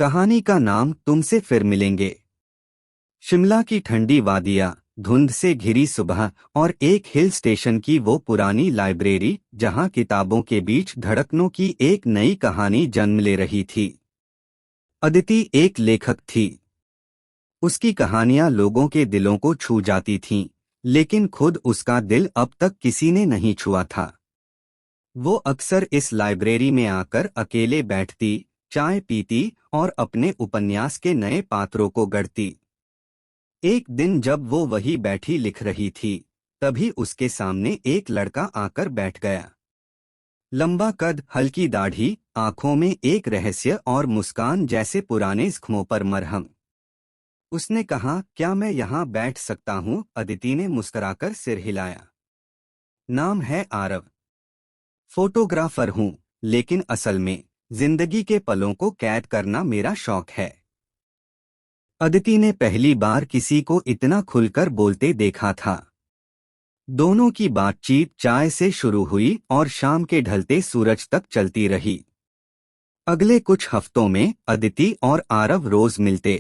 कहानी का नाम तुमसे फिर मिलेंगे। शिमला की ठंडी वादियाँ, धुंध से घिरी सुबह और एक हिल स्टेशन की वो पुरानी लाइब्रेरी जहाँ किताबों के बीच धड़कनों की एक नई कहानी जन्म ले रही थी। अदिति एक लेखक थी। उसकी कहानियाँ लोगों के दिलों को छू जाती थीं, लेकिन खुद उसका दिल अब तक किसी ने नहीं छुआ था। वो अक्सर इस लाइब्रेरी में आकर अकेले बैठती, चाय पीती और अपने उपन्यास के नए पात्रों को गढ़ती। एक दिन जब वो वही बैठी लिख रही थी, तभी उसके सामने एक लड़का आकर बैठ गया। लंबा कद, हल्की दाढ़ी, आंखों में एक रहस्य और मुस्कान जैसे पुराने जख्मों पर मरहम। उसने कहा, क्या मैं यहाँ बैठ सकता हूँ? अदिति ने मुस्कुराकर सिर हिलाया। नाम है आरव। फोटोग्राफर हूँ, लेकिन असल में जिंदगी के पलों को कैद करना मेरा शौक है। अदिति ने पहली बार किसी को इतना खुलकर बोलते देखा था। दोनों की बातचीत चाय से शुरू हुई और शाम के ढलते सूरज तक चलती रही। अगले कुछ हफ्तों में अदिति और आरव रोज मिलते।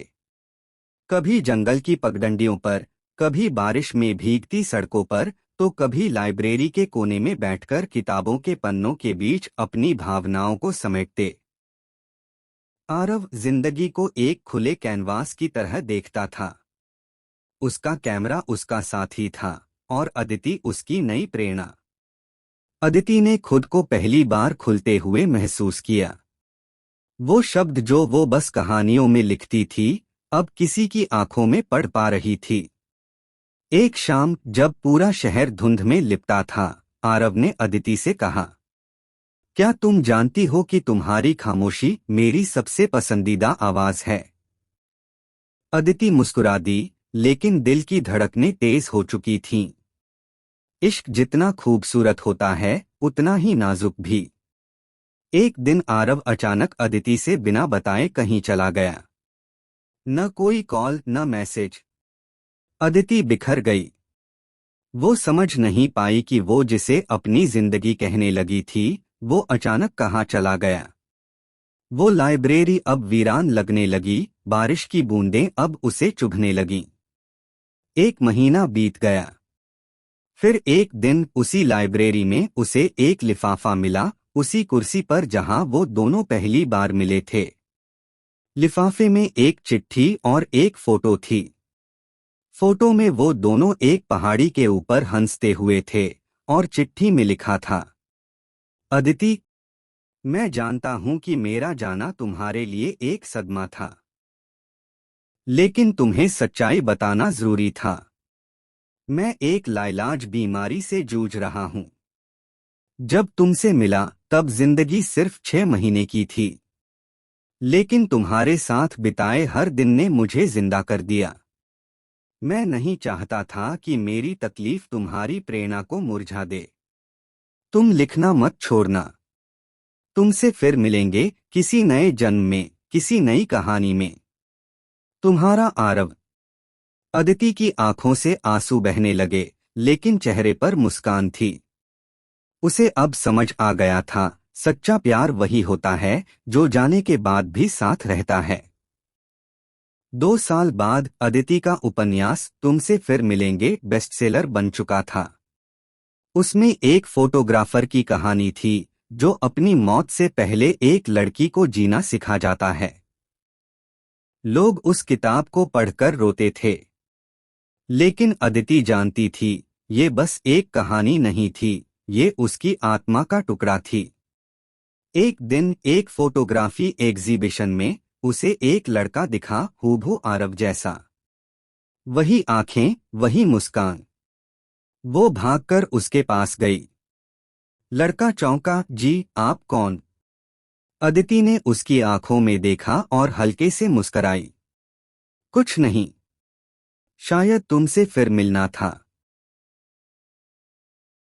कभी जंगल की पगडंडियों पर, कभी बारिश में भीगती सड़कों पर, तो कभी लाइब्रेरी के कोने में बैठकर किताबों के पन्नों के बीच अपनी भावनाओं को समेटते। आरव जिंदगी को एक खुले कैनवास की तरह देखता था। उसका कैमरा उसका साथी था और अदिति उसकी नई प्रेरणा। अदिति ने खुद को पहली बार खुलते हुए महसूस किया। वो शब्द जो वो बस कहानियों में लिखती थी, अब किसी की आंखों में पढ़ पा रही थी। एक शाम जब पूरा शहर धुंध में लिपटा था, आरव ने अदिति से कहा, क्या तुम जानती हो कि तुम्हारी खामोशी मेरी सबसे पसंदीदा आवाज है? अदिति मुस्कुरा दी, लेकिन दिल की धड़कनें तेज हो चुकी थीं। इश्क जितना खूबसूरत होता है, उतना ही नाजुक भी। एक दिन आरव अचानक अदिति से बिना बताए कहीं चला गया। न कोई कॉल, न मैसेज। अदिति बिखर गई। वो समझ नहीं पाई कि वो जिसे अपनी जिंदगी कहने लगी थी, वो अचानक कहाँ चला गया। वो लाइब्रेरी अब वीरान लगने लगी, बारिश की बूंदें अब उसे चुभने लगीं। एक महीना बीत गया। फिर एक दिन उसी लाइब्रेरी में उसे एक लिफाफा मिला, उसी कुर्सी पर जहां वो दोनों पहली बार मिले थे। लिफाफे में एक चिट्ठी और एक फोटो थी। फोटो में वो दोनों एक पहाड़ी के ऊपर हंसते हुए थे और चिट्ठी में लिखा था, अदिति, मैं जानता हूं कि मेरा जाना तुम्हारे लिए एक सदमा था, लेकिन तुम्हें सच्चाई बताना जरूरी था। मैं एक लाइलाज बीमारी से जूझ रहा हूं। जब तुमसे मिला तब जिंदगी सिर्फ 6 महीने की थी, लेकिन तुम्हारे साथ बिताए हर दिन ने मुझे जिंदा कर दिया। मैं नहीं चाहता था कि मेरी तकलीफ तुम्हारी प्रेरणा को मुरझा दे। तुम लिखना मत छोड़ना। तुमसे फिर मिलेंगे किसी नए जन्म में, किसी नई कहानी में। तुम्हारा आरव। अदिति की आंखों से आंसू बहने लगे, लेकिन चेहरे पर मुस्कान थी। उसे अब समझ आ गया था, सच्चा प्यार वही होता है जो जाने के बाद भी साथ रहता है। 2 साल बाद अदिति का उपन्यास तुमसे फिर मिलेंगे बेस्टसेलर बन चुका था। उसमें एक फोटोग्राफर की कहानी थी जो अपनी मौत से पहले एक लड़की को जीना सिखा जाता है। लोग उस किताब को पढ़कर रोते थे, लेकिन अदिति जानती थी, ये बस एक कहानी नहीं थी, ये उसकी आत्मा का टुकड़ा थी। एक दिन एक फोटोग्राफी एग्जीबिशन में उसे एक लड़का दिखा, हूबहू आरव जैसा। वही आंखें, वही मुस्कान। वो भागकर उसके पास गई। लड़का चौंका, जी आप कौन? अदिति ने उसकी आंखों में देखा और हल्के से मुस्कराई। कुछ नहीं, शायद तुमसे फिर मिलना था।